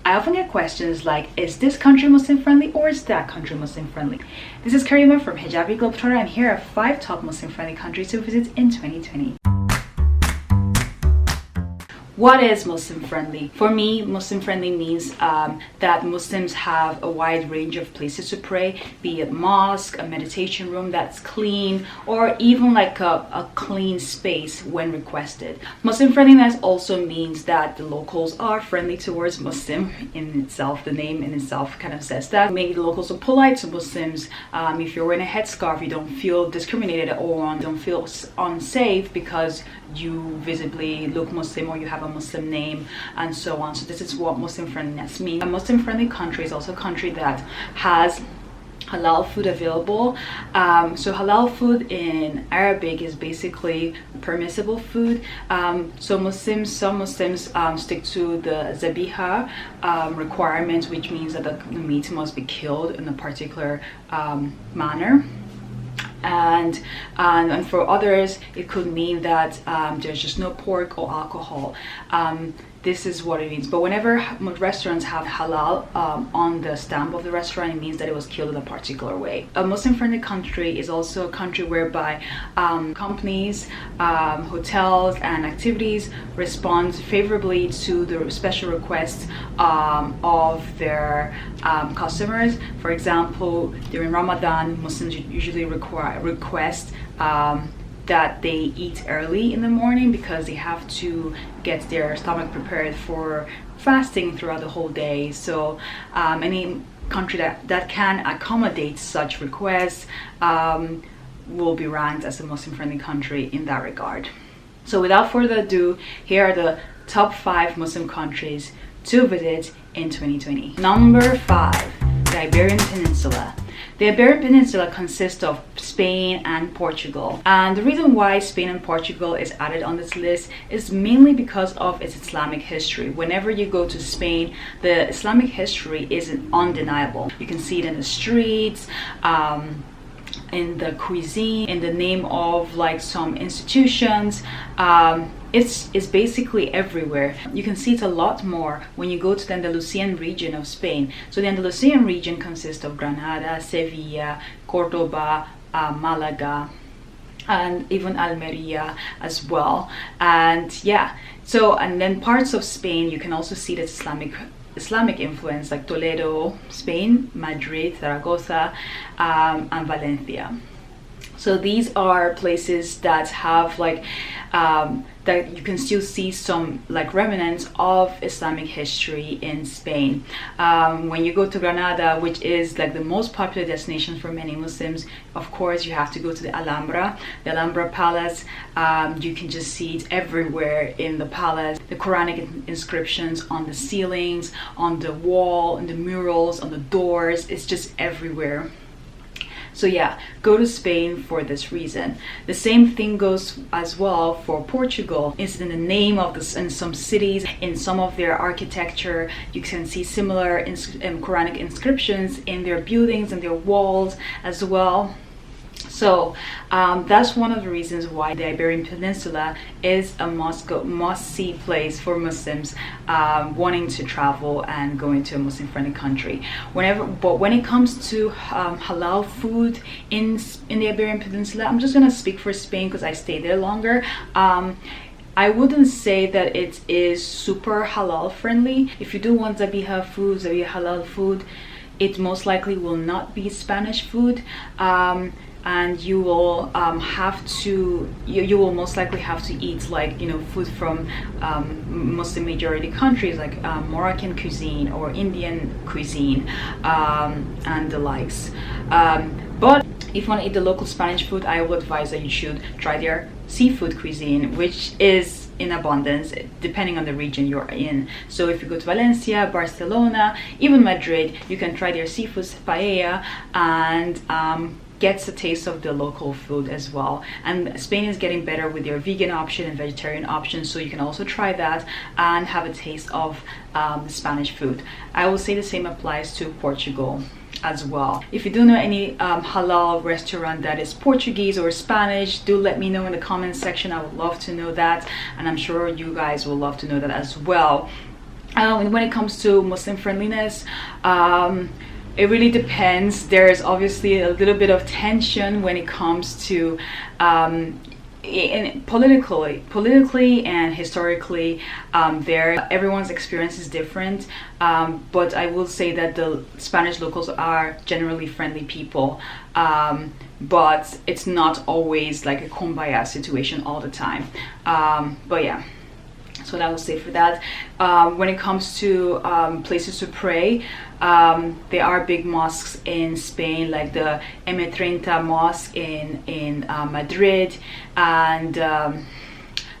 I often get questions like, is this country Muslim friendly or is that country Muslim friendly? This is Karima from Hijabi Globetrotter, and here are 5 top Muslim friendly countries to visit in 2020. What is Muslim friendly? For me, Muslim friendly means that Muslims have a wide range of places to pray, be it mosque, a meditation room that's clean, or even like a clean space when requested. Muslim friendliness also means that the locals are friendly towards Muslim in itself. The name in itself kind of says that. Maybe the locals are polite to Muslims. If you're wearing a headscarf, you don't feel discriminated or don't feel unsafe because you visibly look Muslim or you have a Muslim name and so on. So this is what Muslim friendliness means. A Muslim friendly country is also a country that has halal food available. So halal food in Arabic is basically permissible food. So some Muslims stick to the zabiha requirements, which means that the meat must be killed in a particular manner. And for others, it could mean that there's just no pork or alcohol. This is what it means. But whenever restaurants have halal on the stamp of the restaurant, it means that it was killed in a particular way. A Muslim-friendly country is also a country whereby companies, hotels, and activities respond favorably to the special requests of their customers. For example, during Ramadan, Muslims usually request that they eat early in the morning because they have to get their stomach prepared for fasting throughout the whole day. So any country that can accommodate such requests will be ranked as a Muslim-friendly country in that regard. So without further ado, here are the top 5 Muslim countries to visit in 2020. Number 5, the Iberian Peninsula. The Iberian Peninsula consists of Spain and Portugal, and the reason why Spain and Portugal is added on this list is mainly because of its Islamic history. Whenever you go to Spain, the Islamic history is undeniable. You can see it in the streets, in the cuisine, in the name of like some institutions. It's basically everywhere. You can see it a lot more when you go to the Andalusian region of Spain. So the Andalusian region consists of Granada, Sevilla, Cordoba, Malaga, and even Almeria as well. And yeah, and then parts of Spain you can also see the Islamic influence, like Toledo, Spain, Madrid, Zaragoza, and Valencia. So these are places that have like that you can still see some like remnants of Islamic history in Spain. When you go to Granada, which is like the most popular destination for many Muslims, of course you have to go to the Alhambra Palace. You can just see it everywhere in the palace. The Quranic inscriptions on the ceilings, on the wall, on the murals, on the doors, it's just everywhere. So yeah, go to Spain for this reason. The same thing goes as well for Portugal. It's in the name of in some cities, in some of their architecture, you can see similar Quranic inscriptions in their buildings and their walls as well. So that's one of the reasons why the Iberian Peninsula is a must-see place for Muslims wanting to travel and go into a Muslim-friendly country. But when it comes to halal food in the Iberian Peninsula, I'm just gonna speak for Spain because I stayed there longer. I wouldn't say that it is super halal friendly. If you do want zabiha halal food, it most likely will not be Spanish food. And you will you will most likely have to eat like food from Muslim majority countries like Moroccan cuisine or Indian cuisine and the likes. But if you want to eat the local Spanish food, I would advise that you should try their seafood cuisine, which is in abundance depending on the region you're in. So if you go to Valencia, Barcelona, even Madrid, you can try their seafood paella and gets a taste of the local food as well. And Spain is getting better with their vegan option and vegetarian option, so you can also try that and have a taste of Spanish food. I will say the same applies to Portugal as well. If you do know any halal restaurant that is Portuguese or Spanish, do let me know in the comment section. I would love to know that, and I'm sure you guys will love to know that as well. And when it comes to Muslim friendliness, it really depends. There's obviously a little bit of tension when it comes to politically and historically. There, everyone's experience is different, but I will say that the Spanish locals are generally friendly people, but it's not always like a kumbaya situation all the time. But yeah, so that will say for that. When it comes to places to pray, there are big mosques in Spain, like the M30 mosque in Madrid, and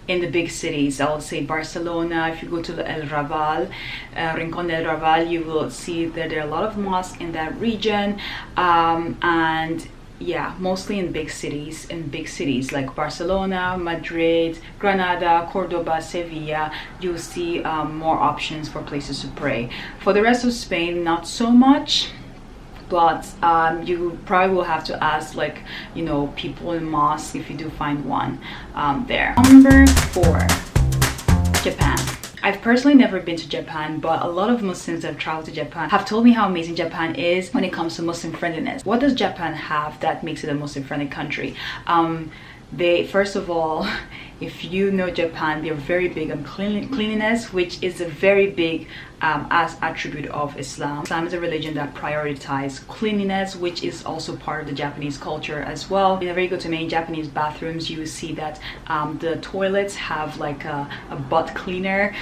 in the big cities, I would say Barcelona. If you go to the El Raval, Rincon del Raval, you will see that there are a lot of mosques in that region, and yeah, mostly in big cities like Barcelona, Madrid, Granada, Cordoba, Sevilla. You'll see more options for places to pray. For the rest of Spain, not so much, but you probably will have to ask, like, you know, people in mosques if you do find one there. Number 4, Japan. I've personally never been to Japan, but a lot of Muslims that have traveled to Japan have told me how amazing Japan is when it comes to Muslim friendliness. What does Japan have that makes it a Muslim friendly country? They, first of all, if you know Japan, they're very big on cleanliness, which is a very big as attribute of Islam. Islam is a religion that prioritizes cleanliness, which is also part of the Japanese culture as well. Whenever you go to many Japanese bathrooms, you will see that the toilets have like a butt cleaner,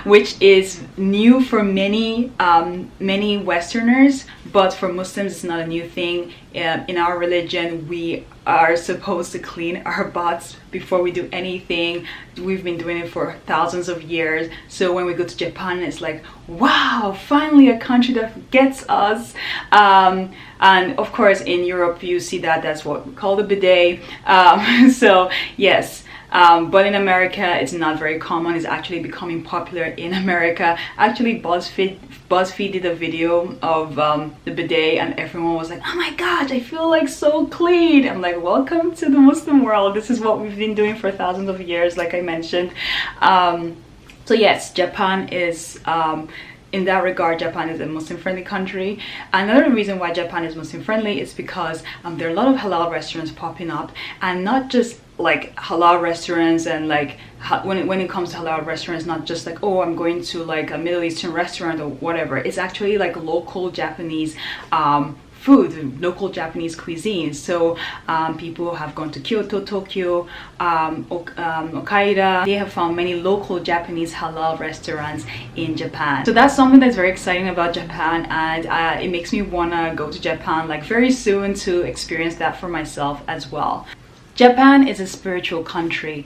which is new for many Westerners, but for Muslims it's not a new thing. In our religion, we are supposed to clean our butts before we do anything. We've been doing it for thousands of years. So when we go to Japan, it's like, wow, finally a country that gets us. And of course in Europe you see that that's what we call the bidet. So yes. But in America it's not very common. It's actually becoming popular in America. Actually BuzzFeed did a video of the bidet, and everyone was like, oh my gosh, I feel like so clean. I'm like, welcome to the Muslim world. This is what we've been doing for thousands of years, like I mentioned. So yes, Japan is in that regard, Japan is a Muslim friendly country. Another reason why Japan is Muslim friendly is because there are a lot of halal restaurants popping up, and not just like halal restaurants, and like when it comes to halal restaurants, not just like, oh, I'm going to like a Middle Eastern restaurant or whatever. It's actually like local Japanese food, local Japanese cuisine. So people have gone to Kyoto, Tokyo, Hokkaido. They have found many local Japanese halal restaurants in Japan. So that's something that's very exciting about Japan, and it makes me want to go to Japan like very soon to experience that for myself as well. Japan is a spiritual country,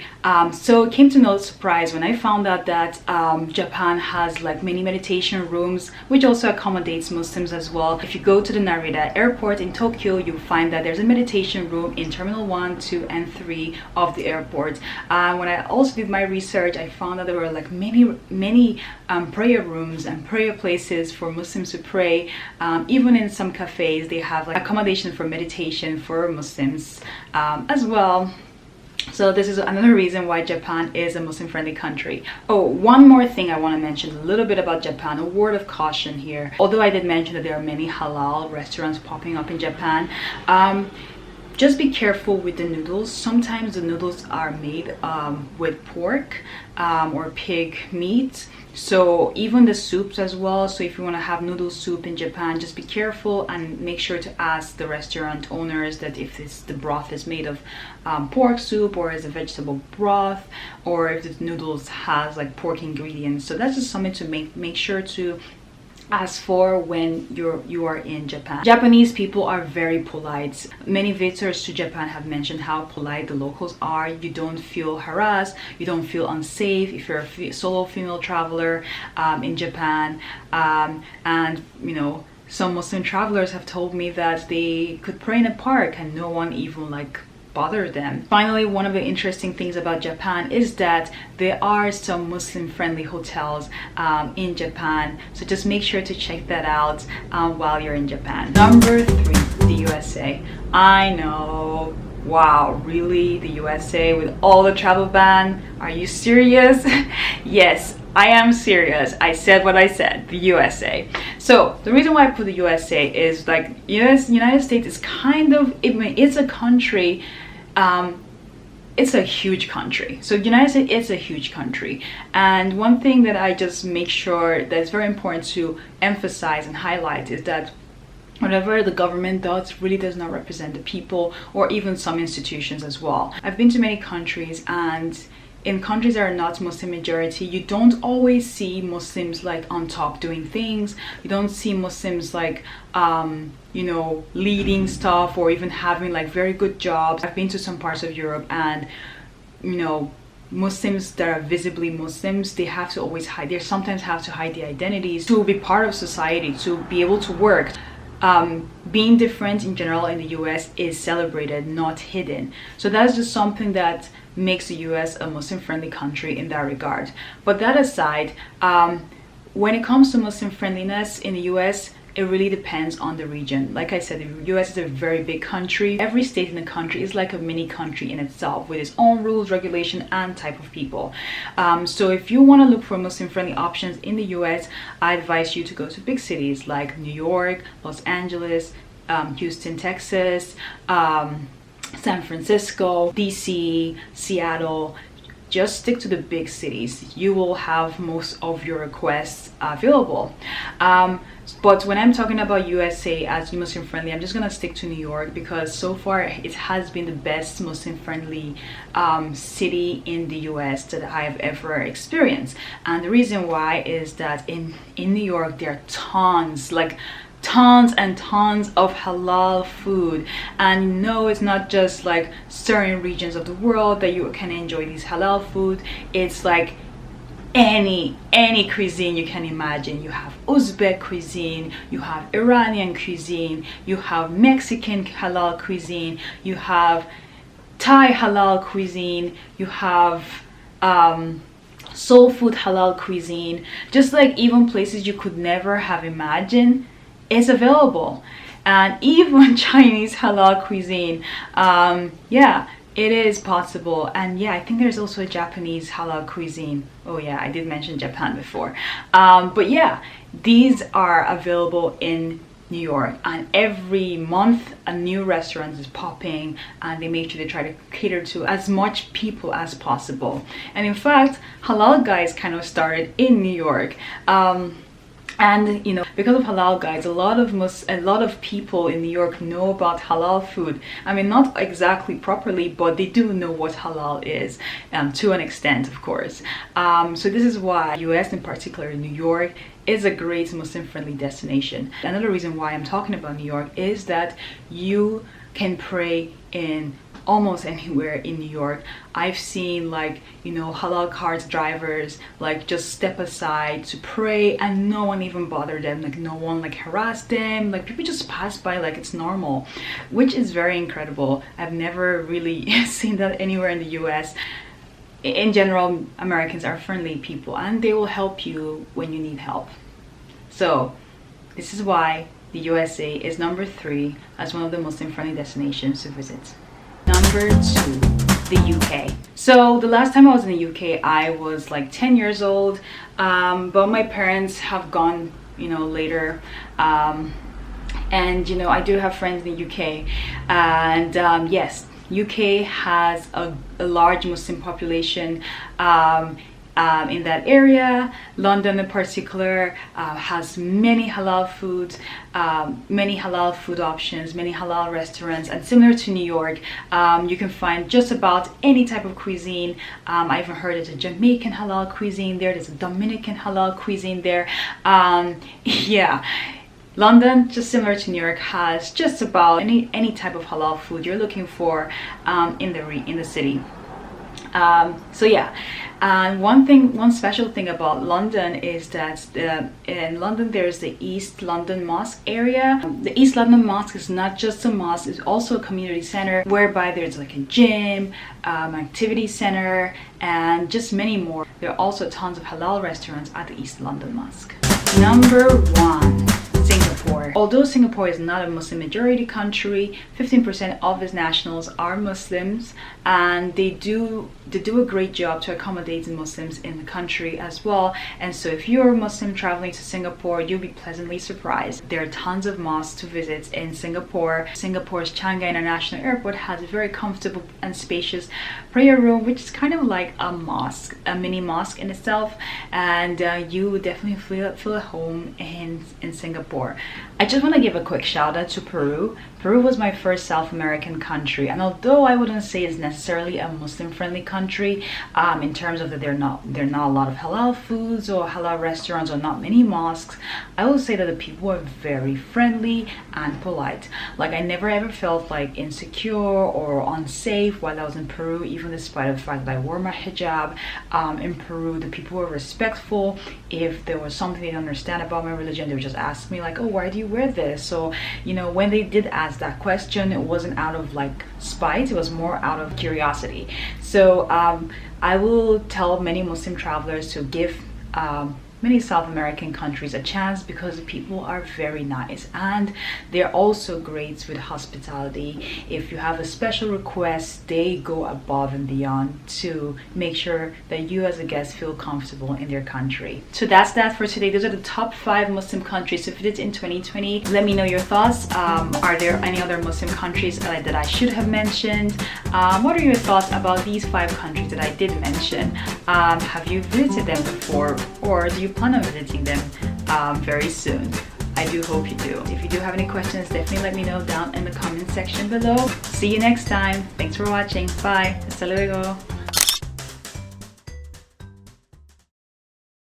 so it came to no surprise when I found out that Japan has like many meditation rooms, which also accommodates Muslims as well. If you go to the Narita airport in Tokyo, you'll find that there's a meditation room in Terminal 1, 2, and 3 of the airport. When I also did my research, I found that there were like many prayer rooms and prayer places for Muslims to pray. Even in some cafes, they have like accommodation for meditation for Muslims as well. So this is another reason why Japan is a Muslim friendly country. Oh, one more thing I want to mention a little bit about Japan, a word of caution here. Although I did mention that there are many halal restaurants popping up in Japan, just be careful with the noodles. Sometimes the noodles are made with pork or pig meat. So even the soups as well. So if you want to have noodle soup in Japan, just be careful and make sure to ask the restaurant owners that if the broth is made of pork soup or is a vegetable broth, or if the noodles has like pork ingredients. So that's just something to make sure to ask for when you are in Japan. Japanese people are very polite. Many visitors to Japan have mentioned how polite the locals are. You don't feel harassed, you don't feel unsafe if you're a solo female traveler in Japan. And you know, some Muslim travelers have told me that they could pray in a park and no one even like bother them. Finally, one of the interesting things about Japan is that there are some Muslim friendly hotels in Japan, so just make sure to check that out while you're in Japan. Number 3, the USA. I know Wow, really? The USA with all the travel ban? Are you serious? Yes, I am serious. I said what I said, the USA. So the reason why I put the USA is like United States is kind of, it's a country, it's a huge country. So United States is a huge country. And one thing that I just make sure that's very important to emphasize and highlight is that whatever the government does really does not represent the people, or even some institutions as well. I've been to many countries, and in countries that are not Muslim majority, you don't always see Muslims like on top doing things. You don't see Muslims like leading stuff or even having like very good jobs. I've been to some parts of Europe, and Muslims that are visibly Muslims, they have to always hide. They sometimes have to hide their identities to be part of society, to be able to work. Being different in general in the US is celebrated, not hidden. So that's just something that makes the US a Muslim friendly country in that regard. But that aside, when it comes to Muslim friendliness in the US, it really depends on the region. Like I said, the US is a very big country. Every state in the country is like a mini country in itself, with its own rules, regulation, and type of people. So if you want to look for Muslim friendly options in the US, I advise you to go to big cities like New York, Los Angeles, Houston, Texas, San Francisco, DC, Seattle. Just stick to the big cities. You will have most of your requests available. But when I'm talking about USA as Muslim friendly, I'm just gonna stick to New York, because so far it has been the best Muslim friendly city in the US that I have ever experienced. And the reason why is that in New York there are tons and tons of halal food. And no, it's not just like certain regions of the world that you can enjoy these halal food. It's like any cuisine you can imagine. You have Uzbek cuisine, you have Iranian cuisine, you have Mexican halal cuisine, you have Thai halal cuisine, you have soul food halal cuisine. Just like even places you could never have imagined is available. And even Chinese halal cuisine, yeah, it is possible. And yeah, I think there's also a Japanese halal cuisine. Oh yeah, I did mention Japan before. But yeah, these are available in New York, and every month a new restaurant is popping, and they make sure they try to cater to as much people as possible. And in fact, Halal Guys kind of started in New York. And because of Halal Guys, a lot of people in New York know about halal food. I mean, not exactly properly, but they do know what halal is, to an extent, of course. So this is why US, in particular New York, is a great Muslim friendly destination. Another reason why I'm talking about New York is that you can pray in almost anywhere in New York. I've seen halal cart drivers just step aside to pray, and no one even bothered them. No one harassed them. People just pass by like it's normal, which is very incredible. I've never really seen that anywhere in the US. In general, Americans are friendly people, and they will help you when you need help. So this is why the USA is number 3 as one of the Muslim friendly destinations to visit. Number 2, the UK. So the last time I was in the UK, I was 10 years old, but my parents have gone later, and I do have friends in the UK, and yes, UK has a large Muslim population in that area. London in particular has many halal foods, many halal food options, many halal restaurants, and similar to New York, you can find just about any type of cuisine. I even heard there's a Jamaican halal cuisine there's a Dominican halal cuisine there. Yeah, London, just similar to New York, has just about any type of halal food you're looking for in the city. So yeah, and one special thing about London is that in London there's the East London Mosque area. The East London Mosque is not just a mosque, it's also a community center whereby there's a gym, activity center, and just many more. There are also tons of halal restaurants at the East London Mosque. Number 1, Singapore. Although Singapore is not a Muslim majority country, 15% of its nationals are Muslims, and they do a great job to accommodate the Muslims in the country as well. And so if you're a Muslim traveling to Singapore, you'll be pleasantly surprised. There are tons of mosques to visit in Singapore. Singapore's Changi International Airport has a very comfortable and spacious prayer room, which is kind of like a mosque, a mini mosque in itself, and you would definitely feel at home in Singapore. I just want to give a quick shout out to Peru. Peru was my first South American country, and although I wouldn't say it's necessarily a Muslim friendly country, in terms of that there are not a lot of halal foods or halal restaurants or not many mosques, I would say that the people are very friendly and polite. Like, I never ever felt like insecure or unsafe while I was in Peru, even despite the fact that I wore my hijab. In Peru, the people were respectful. If there was something they didn't understand about my religion, they would just ask me like, oh, why do you wear this? So, you know, when they did ask that question, it wasn't out of like spite, it was more out of curiosity. So I will tell many Muslim travelers to give many South American countries a chance, because the people are very nice and they're also great with hospitality. If you have a special request, they go above and beyond to make sure that you as a guest feel comfortable in their country. So that's that for today. Those are the top 5 Muslim countries to visit in 2020. Let me know your thoughts. Are there any other Muslim countries that I should have mentioned? What are your thoughts about these 5 countries that I did mention? Have you visited them before, or do you plan on visiting them very soon? I do hope you do. If you do have any questions, definitely let me know down in the comment section below. See you next time. Thanks for watching. Bye. Hasta luego.